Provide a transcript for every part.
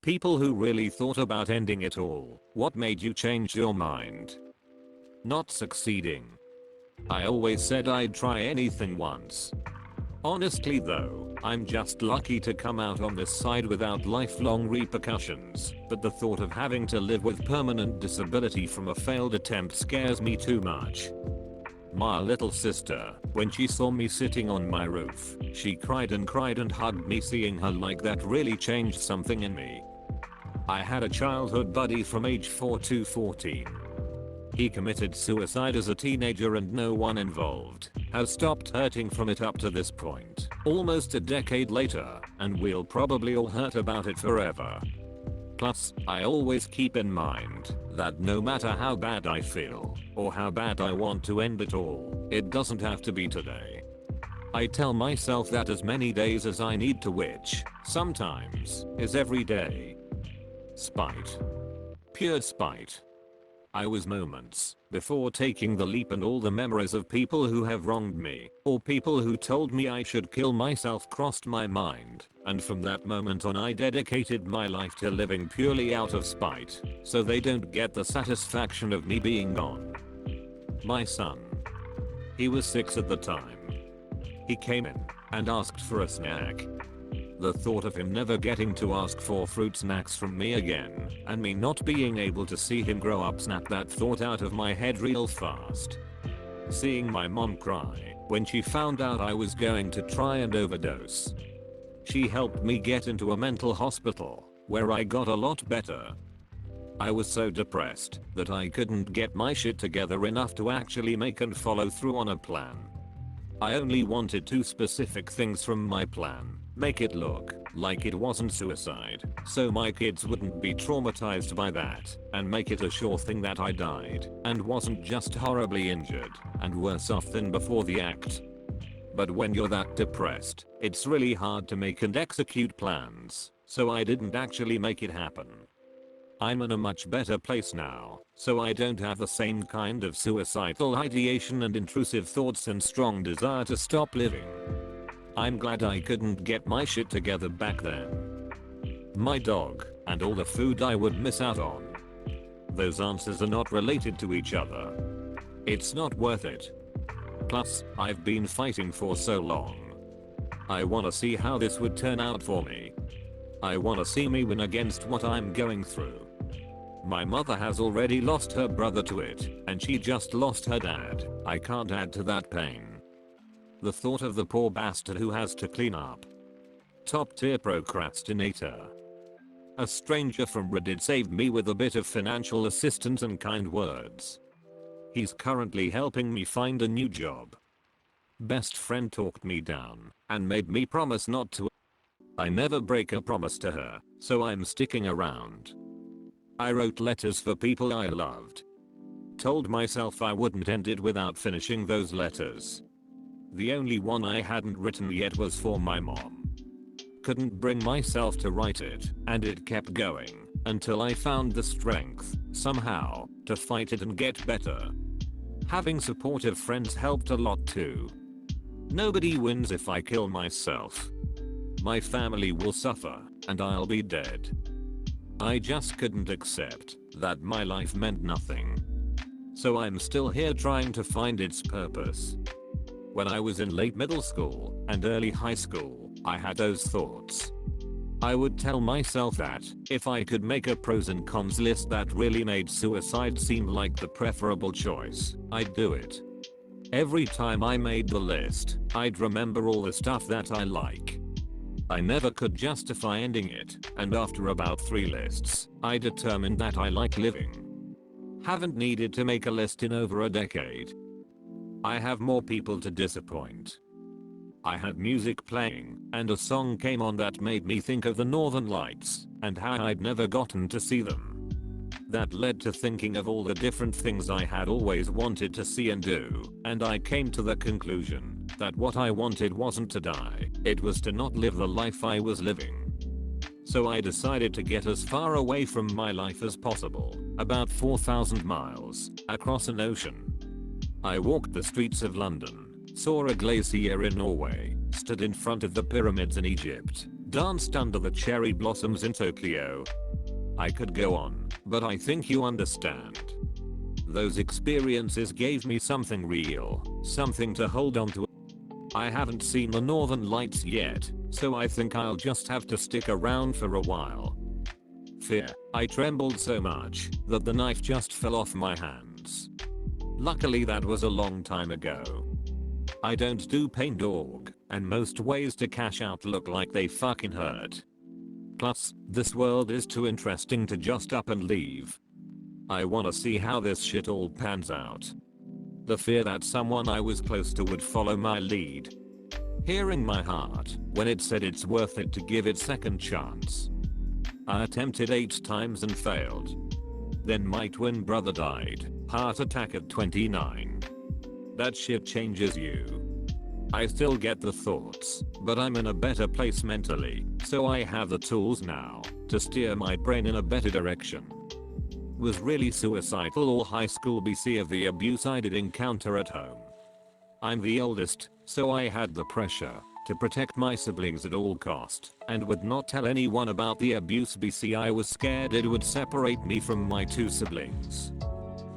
People who really thought about ending it all. What made you change your mind? Not succeeding. I always said I'd try anything once. Honestly though, I'm just lucky to come out on this side without lifelong repercussions, but the thought of having to live with permanent disability from a failed attempt scares me too much. My little sister, when she saw me sitting on my roof, she cried and hugged me. Seeing her like that really changed something in me. I had a childhood buddy from age 4 to 14. He committed suicide as a teenager and no one involved has stopped hurting from it up to this point, almost a decade later, and we'll probably all hurt about it forever. Plus, I always keep in mind that no matter how bad I feel, or how bad I want to end it all, it doesn't have to be today. I tell myself that as many days as I need to, which, sometimes, is every day. Spite. Pure spite. I was moments before taking the leap, and all the memories of people who have wronged me, or people who told me I should kill myself, crossed my mind, and from that moment on I dedicated my life to living purely out of spite, so they don't get the satisfaction of me being gone. My son. He was 6 at the time. He came in and asked for a snack. The thought of him never getting to ask for fruit snacks from me again, and me not being able to see him grow up, snapped that thought out of my head real fast. Seeing my mom cry when she found out I was going to try and overdose. She helped me get into a mental hospital, where I got a lot better. I was so depressed that I couldn't get my shit together enough to actually make and follow through on a plan. I only wanted 2 specific things from my plan: make it look like it wasn't suicide, so my kids wouldn't be traumatized by that, and make it a sure thing that I died and wasn't just horribly injured and worse off than before the act. But when you're that depressed, it's really hard to make and execute plans, so I didn't actually make it happen. I'm in a much better place now, so I don't have the same kind of suicidal ideation and intrusive thoughts and strong desire to stop living. I'm glad I couldn't get my shit together back then. My dog, and all the food I would miss out on. Those answers are not related to each other. It's not worth it. Plus, I've been fighting for so long. I wanna see how this would turn out for me. I wanna see me win against what I'm going through. My mother has already lost her brother to it, and she just lost her dad. I can't add to that pain. The thought of the poor bastard who has to clean up. Top tier procrastinator. A stranger from Reddit saved me with a bit of financial assistance and kind words. He's currently helping me find a new job. Best friend talked me down and made me promise not to. I never break a promise to her, so I'm sticking around. I wrote letters for people I loved. Told myself I wouldn't end it without finishing those letters. The only one I hadn't written yet was for my mom. Couldn't bring myself to write it, and it kept going until I found the strength, somehow, to fight it and get better. Having supportive friends helped a lot too. Nobody wins if I kill myself. My family will suffer, and I'll be dead. I just couldn't accept that my life meant nothing. So I'm still here trying to find its purpose. When I was in late middle school and early high school, I had those thoughts. I would tell myself that if I could make a pros and cons list that really made suicide seem like the preferable choice, I'd do it. Every time I made the list, I'd remember all the stuff that I like. I never could justify ending it, and after about 3 lists, I determined that I like living. Haven't needed to make a list in over a decade. I have more people to disappoint. I had music playing, and a song came on that made me think of the Northern Lights, and how I'd never gotten to see them. That led to thinking of all the different things I had always wanted to see and do, and I came to the conclusion that what I wanted wasn't to die, it was to not live the life I was living. So I decided to get as far away from my life as possible, about 4,000 miles, across an ocean. I walked the streets of London, saw a glacier in Norway, stood in front of the pyramids in Egypt, Danced under the cherry blossoms in Tokyo. I could go on, but I think you understand. Those experiences gave me something real, something to hold on to. I haven't seen the Northern Lights yet, so I think I'll just have to stick around for a while. Fear. I trembled so much that the knife just fell off my hands. Luckily that was a long time ago. I don't do pain dog, and most ways to cash out look like they fucking hurt. Plus, this world is too interesting to just up and leave. I wanna see how this shit all pans out. The fear that someone I was close to would follow my lead. Hearing my heart when it said it's worth it to give it second chance. I attempted 8 times and failed. Then my twin brother died, heart attack at 29. That shit changes you. I still get the thoughts, but I'm in a better place mentally, so I have the tools now to steer my brain in a better direction. Was really suicidal all high school BC of the abuse I did encounter at home. I'm the oldest, so I had the pressure to protect my siblings at all cost and would not tell anyone about the abuse BC. I was scared it would separate me from my 2 siblings.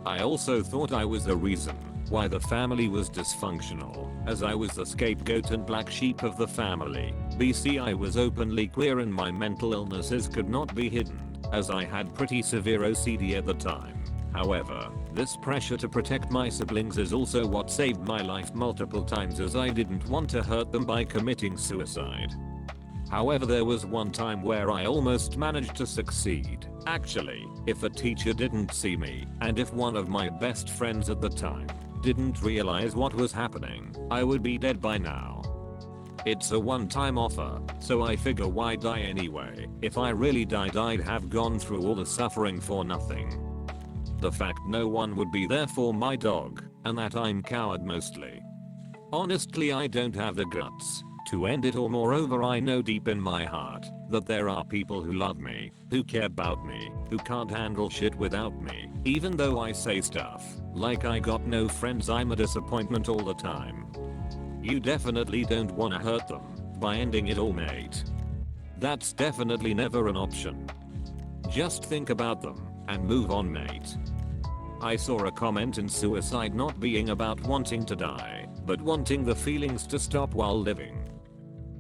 I also thought I was the reason why the family was dysfunctional, as I was the scapegoat and black sheep of the family. BC I was openly queer and my mental illnesses could not be hidden, as I had pretty severe OCD at the time. However, this pressure to protect my siblings is also what saved my life multiple times, as I didn't want to hurt them by committing suicide. However, there was one time where I almost managed to succeed. Actually, if a teacher didn't see me, and if one of my best friends at the time didn't realize what was happening, I would be dead by now. It's a one-time offer, so I figure why die anyway? If I really died, I'd have gone through all the suffering for nothing. The fact no one would be there for my dog, and that I'm coward mostly. Honestly, I don't have the guts to end it all. Moreover, I know deep in my heart that there are people who love me, who care about me, who can't handle shit without me. Even though I say stuff like I got no friends, I'm a disappointment all the time. You definitely don't wanna hurt them by ending it all, mate. That's definitely never an option. Just think about them and move on, mate. I saw a comment in suicide not being about wanting to die, but wanting the feelings to stop while living.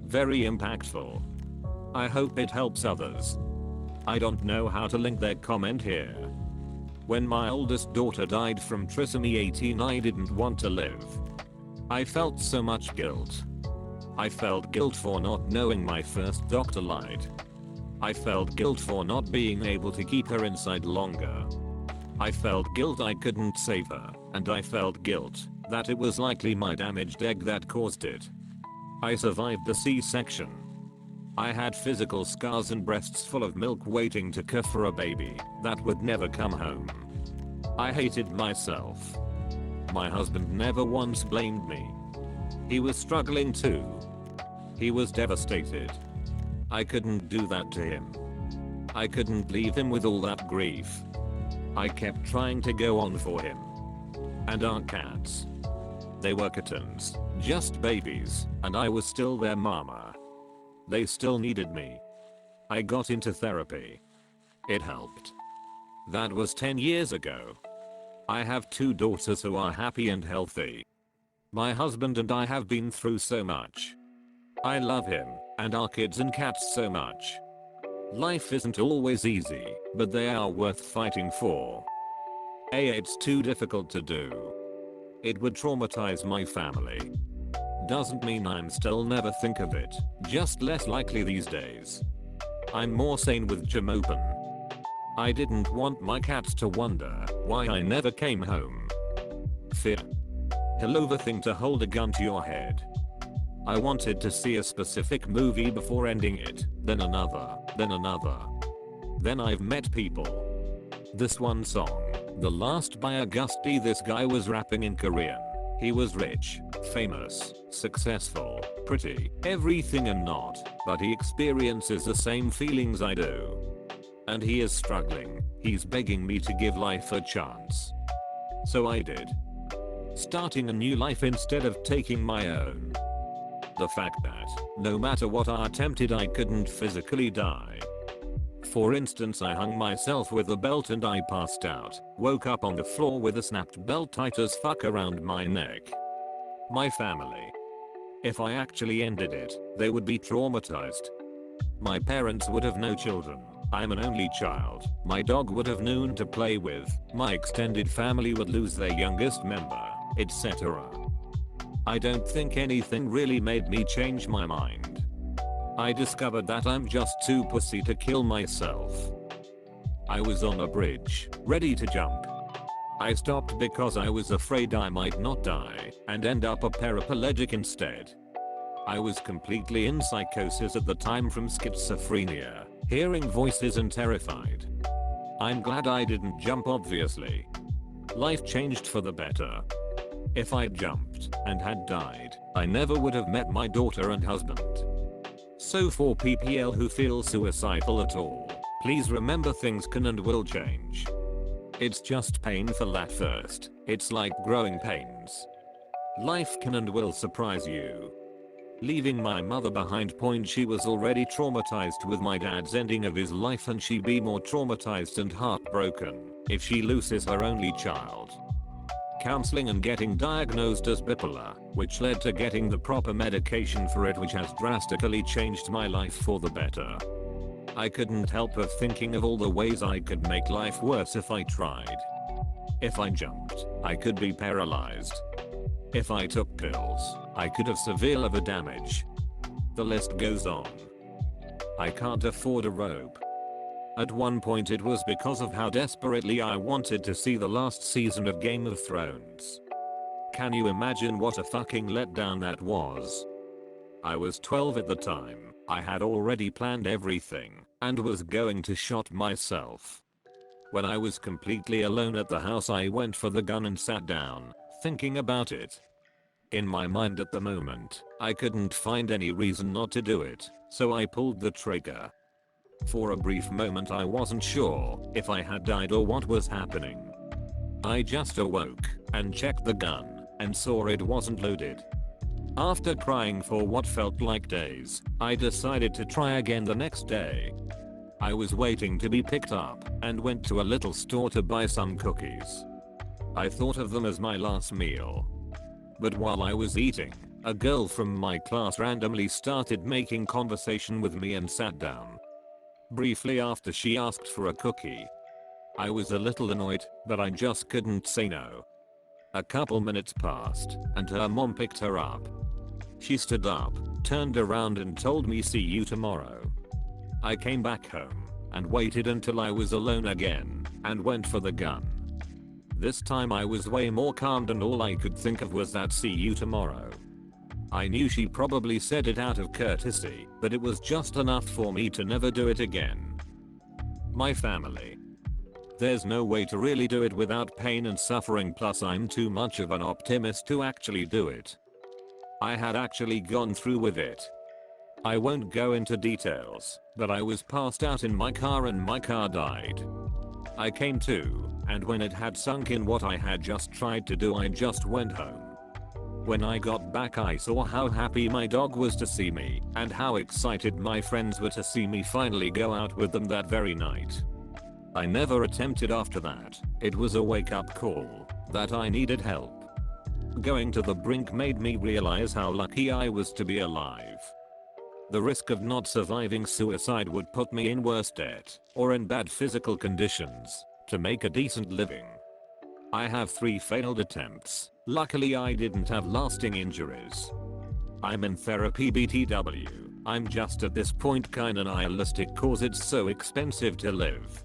Very impactful. I hope it helps others. I don't know how to link their comment here. When my oldest daughter died from trisomy 18, I didn't want to live. I felt so much guilt. I felt guilt for not knowing my first doctor lied. I felt guilt for not being able to keep her inside longer. I felt guilt I couldn't save her, and I felt guilt that it was likely my damaged egg that caused it. I survived the C-section. I had physical scars and breasts full of milk waiting to care for a baby that would never come home. I hated myself. My husband never once blamed me. He was struggling too. He was devastated. I couldn't do that to him. I couldn't leave him with all that grief. I kept trying to go on for him. And our cats. They were kittens, just babies, and I was still their mama. They still needed me. I got into therapy. It helped. That was 10 years ago. I have 2 daughters who are happy and healthy. My husband and I have been through so much. I love him and our kids and cats so much. Life isn't always easy, but they are worth fighting for. It's too difficult to do. It would traumatize my family. Doesn't mean I'm still never think of it, just less likely these days. I'm more sane with gym open. I didn't want my cats to wonder why I never came home. Fear. Hello, the thing to hold a gun to your head. I wanted to see a specific movie before ending it, then another, then another. Then I've met people. This one song, The Last by Augusti, this guy was rapping in Korean. He was rich, famous, successful, pretty, everything and not, but he experiences the same feelings I do. And he is struggling. He's begging me to give life a chance. So I did. Starting a new life instead of taking my own. the fact that, no matter what I attempted, I couldn't physically die. For instance, I hung myself with a belt and I passed out, woke up on the floor with a snapped belt tight as fuck around my neck. My family. If I actually ended it, they would be traumatized. My parents would have no children. I'm an only child. My dog would have none to play with. My extended family would lose their youngest member, etc. I don't think anything really made me change my mind. I discovered that I'm just too pussy to kill myself. I was on a bridge, ready to jump. I stopped because I was afraid I might not die and end up a paraplegic instead. I was completely in psychosis at the time from schizophrenia, hearing voices and terrified. I'm glad I didn't jump, obviously. Life changed for the better. If I'd jumped and had died, I never would have met my daughter and husband. So for PPL who feel suicidal at all, please remember things can and will change. It's just painful at first. It's like growing pains. Life can and will surprise you. Leaving my mother behind. She was already traumatized with my dad's ending of his life, and she'd be more traumatized and heartbroken if she loses her only child. Counseling and getting diagnosed as bipolar, which led to getting the proper medication for it, which has drastically changed my life for the better. I couldn't help but thinking of all the ways I could make life worse if I tried. If I jumped, I could be paralyzed. If I took pills, I could have severe liver damage. The list goes on. I can't afford a robe. At one point it was because of how desperately I wanted to see the last season of Game of Thrones. Can you imagine what a fucking letdown that was? I was 12 at the time. I had already planned everything and was going to shot myself. When I was completely alone at the house, I went for the gun and sat down, thinking about it. In my mind at the moment, I couldn't find any reason not to do it, so I pulled the trigger. For a brief moment I wasn't sure if I had died or what was happening. I just awoke and checked the gun and saw it wasn't loaded. After crying for what felt like days, I decided to try again the next day. I was waiting to be picked up and went to a little store to buy some cookies. I thought of them as my last meal. But while I was eating, a girl from my class randomly started making conversation with me and sat down. Briefly after, she asked for a cookie. I was a little annoyed, but I just couldn't say no. A couple minutes passed, and her mom picked her up. She stood up, turned around and told me, "See you tomorrow." I came back home and waited until I was alone again and went for the gun. This time I was way more calmed, and all I could think of was that "see you tomorrow." I knew she probably said it out of courtesy, but it was just enough for me to never do it again. My family. There's no way to really do it without pain and suffering, plus I'm too much of an optimist to actually do it. I had actually gone through with it. I won't go into details, but I was passed out in my car and my car died. I came to, and when it had sunk in what I had just tried to do, I just went home. When I got back, I saw how happy my dog was to see me and how excited my friends were to see me finally go out with them that very night. I never attempted after that. It was a wake-up call that I needed help. Going to the brink made me realize how lucky I was to be alive. The risk of not surviving suicide would put me in worse debt or in bad physical conditions to make a decent living. I have 3 failed attempts. Luckily I didn't have lasting injuries. I'm in therapy BTW. I'm just at this point kinda nihilistic cause it's so expensive to live.